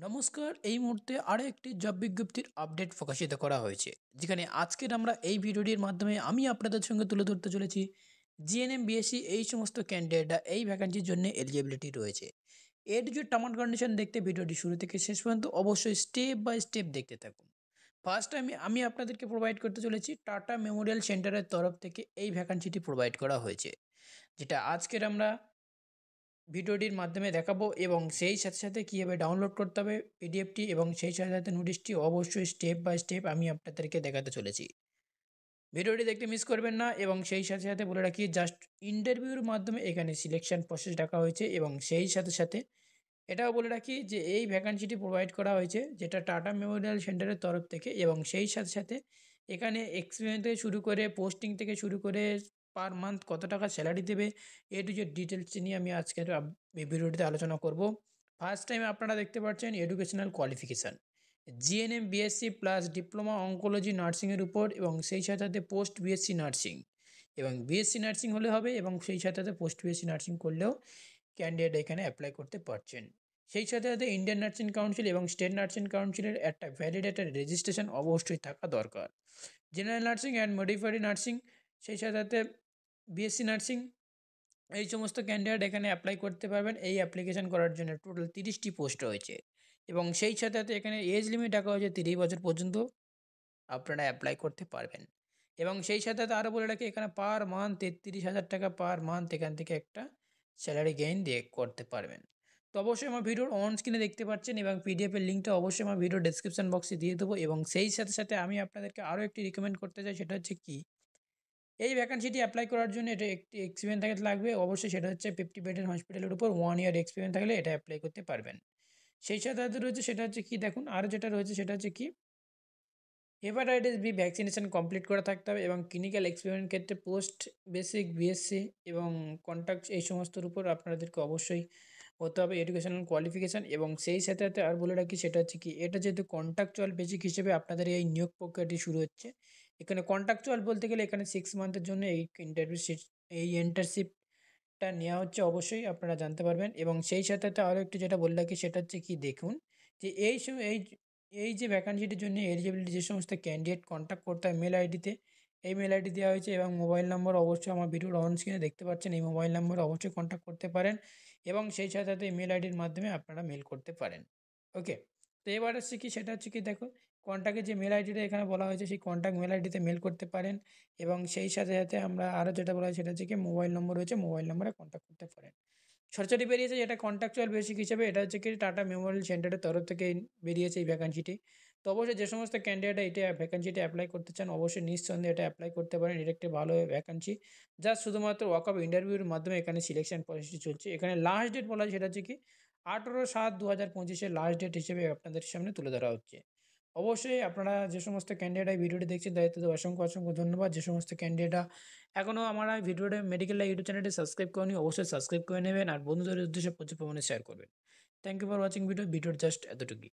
নমস্কার, এই মুহূর্তে আরও একটি জব বিজ্ঞপ্তির আপডেট প্রকাশিত করা হয়েছে, যেখানে আজকের আমরা এই ভিডিওটির মাধ্যমে আমি আপনাদের সঙ্গে তুলে ধরতে চলেছি জিএনএম বিএসসি এই সমস্ত ক্যান্ডিডেটরা এই ভ্যাকান্সির জন্য এলিজিবিলিটি রয়েছে। এর যে টার্ম অ্যান্ড কন্ডিশন দেখতে ভিডিওটি শুরু থেকে শেষ পর্যন্ত অবশ্যই স্টেপ বাই স্টেপ দেখতে থাকুন। ফার্স্ট আমি আপনাদেরকে প্রোভাইড করতে চলেছি টাটা মেমোরিয়াল সেন্টারের তরফ থেকে এই ভ্যাকান্সিটি প্রোভাইড করা হয়েছে, যেটা আজকের আমরা ভিডিওটির মাধ্যমে দেখাবো এবং সেই সাথে সাথে কীভাবে ডাউনলোড করতে হবে পিডিএফটি এবং সেই সাথে সাথে নোটিশটি অবশ্যই স্টেপ বাই স্টেপ আমি আপনাদেরকে দেখাতে চলেছি। ভিডিওটি দেখতে মিস করবেন না এবং সেই সাথে সাথে বলে রাখি জাস্ট ইন্টারভিউর মাধ্যমে এখানে সিলেকশন প্রসেস রাখা হয়েছে এবং সেই সাথে সাথে এটাও বলে রাখি যে এই ভ্যাকান্সিটি প্রোভাইড করা হয়েছে যেটা টাটা মেমোরিয়াল সেন্টারের তরফ থেকে এবং সেই সাথে সাথে এখানে এক্সপিরিয়েন্স থেকে শুরু করে পোস্টিং থেকে শুরু করে পার মান্থ কত টাকা স্যালারি দেবে টু জেড ডিটেলস নিয়ে আমি আজকের এই ভিডিওটিতে আলোচনা করব। ফার্স্ট টাইম আপনারা দেখতে পাচ্ছেন educational qualification GNM BSc plus diploma oncology নার্সিংয়ের উপর এবং সেই সাথে সাথে পোস্ট বিএসসি নার্সিং এবং বিএসসি নার্সিং হলে হবে এবং সেই সাথে সাথে পোস্ট বিএসসি নার্সিং করলেও ক্যান্ডিডেট এখানে অ্যাপ্লাই করতে পারছেন। সেই সাথে সাথে ইন্ডিয়ান নার্সিং কাউন্সিল এবং স্টেট নার্সিং কাউন্সিলের একটা ভ্যালিডেটেড রেজিস্ট্রেশন অবশ্যই থাকা দরকার। General nursing and modified nursing সেই সাথে সাথে বিএসসি নার্সিং এই সমস্ত ক্যান্ডিডেট এখানে অ্যাপ্লাই করতে পারবেন। এই অ্যাপ্লিকেশন করার জন্য টোটাল 30টি পোস্ট রয়েছে এবং সেই সাথে সাথে এখানে এজ লিমিট রাখা হয়েছে 30 বছর পর্যন্ত আপনারা অ্যাপ্লাই করতে পারবেন এবং সেই সাথে সাথে আরও বলে রাখি এখানে পার মান্থ 33,000 টাকা পার মান্থ এখান থেকে একটা স্যালারি গেইন দিয়ে করতে পারবেন। তো অবশ্যই আমার ভিডিওর অন স্ক্রিনে দেখতে পাচ্ছেন এবং পিডিএফের লিঙ্কটা অবশ্যই আমার ভিডিও ডেসক্রিপশন বক্সে দিয়ে দেবো এবং সেই সাথে সাথে আমি আপনাদেরকে আরও একটি রিকমেন্ড করতে চাই, সেটা হচ্ছে কি এই ভ্যাকান্সিটি অ্যাপ্লাই করার জন্য এটা একটি এক্সপিরিয়েন্স থাকতে লাগবে অবশ্যই, সেটা হচ্ছে 50 বেডের হসপিটালের উপর 1 ইয়ার এক্সপিরিয়েন্স থাকলে এটা অ্যাপ্লাই করতে পারবেন। সেই সাথে সাথে রয়েছে সেটা হচ্ছে কি দেখুন আরও যেটা রয়েছে সেটা হচ্ছে কি হেপাটাইটিস বি ভ্যাকসিনেশন কমপ্লিট করা থাকতে হবে এবং ক্লিনিক্যাল এক্সপেরিমেন্ট ক্ষেত্রে পোস্ট বেসিক বিএসসি এবং কন্ট্যাক্ট এই সমস্তর উপর আপনাদেরকে অবশ্যই হতে হবে এডুকেশনাল কোয়ালিফিকেশান এবং সেই সাথে সাথে আর বলে রাখি সেটা হচ্ছে কি এটা যেহেতু কন্ট্রাকচুয়াল বেসিক হিসেবে আপনাদের এই নিয়োগ প্রক্রিয়াটি শুরু হচ্ছে। এখানে কন্ট্রাকচুয়াল বলতে গেলে এখানে 6 মান্থের জন্য এই ইন্টার্নশিপটা নেওয়া হচ্ছে, অবশ্যই আপনারা জানতে পারবেন এবং সেই সাথে সাথে আরও একটু যেটা বলে রাখি সেটা হচ্ছে কি দেখুন যে এই যে ভ্যাকান্সিটির জন্য এলিজিবিলিটি যে সমস্ত ক্যান্ডিডেট কন্ট্যাক্ট করতে হয় মেল আইডিতে, এই মেল আইডি দেওয়া হয়েছে এবং মোবাইল নম্বর অবশ্যই আমার ভিডিওর অন স্ক্রিনে দেখতে পাচ্ছেন, এই মোবাইল নম্বরে অবশ্যই কন্ট্যাক্ট করতে পারেন এবং সেই সাথে সাথে মেল আইডির মাধ্যমে আপনারা মেল করতে পারেন। ওকে, তো এবার হচ্ছে কি সেটা হচ্ছে কি দেখো কন্ট্যাক্টের যে মেল আইডিটা এখানে বলা হয়েছে সেই কন্ট্যাক্ট মেল আইডিতে মেল করতে পারেন এবং সেই সাথে সাথে আমরা আরও যেটা বলা হয় সেটা হচ্ছে কি মোবাইল নম্বর রয়েছে, মোবাইল নম্বরে কন্ট্যাক্ট করতে পারেন। সরাসরি বেরিয়েছে যেটা কন্ট্রাকচুয়াল বেসিক হিসেবে, এটা হচ্ছে কি টাটা মেমোরিয়াল সেন্টারের তরফ থেকে বেরিয়েছে এই ভ্যাকান্সিটি। তো অবশ্যই যে সমস্ত ক্যান্ডিডেট এটা ভ্যাকান্সিটি অ্যাপ্লাই করতে চান অবশ্যই নিঃসন্দেহে এটা অ্যাপ্লাই করতে পারেন, এটা একটি ভালো ভ্যাকান্সি যা শুধুমাত্র ওয়াক অফ ইন্টারভিউর মাধ্যমে এখানে সিলেকশন প্রসেসটি চলছে। এখানে লাস্ট ডেট বলা হয় সেটা হচ্ছে কি 18/7/2025 লাস্ট ডেট হিসেবে আপনাদের সামনে তুলে ধরা হচ্ছে। অবশ্যই আপনারা যে সমস্ত ক্যান্ডিডেট এই ভিডিওটি দেখছেন তাদের অসংখ্য অসংখ্য ধন্যবাদ। যে সমস্ত ক্যান্ডিডেটরা এখনও আমার এই ভিডিওটা মেডিকেল লাইভ ইউটিউব চ্যানেলটি সাবস্ক্রাইব করেনি অবশ্যই সাবস্ক্রাইব করে নেবেন আর বন্ধুদের উদ্দেশ্যে প্রচুর পরিমাণে শেয়ার করবেন। থ্যাংক ইউ ফর ওয়াচিং ভিডিওর জাস্ট এতটুকুই।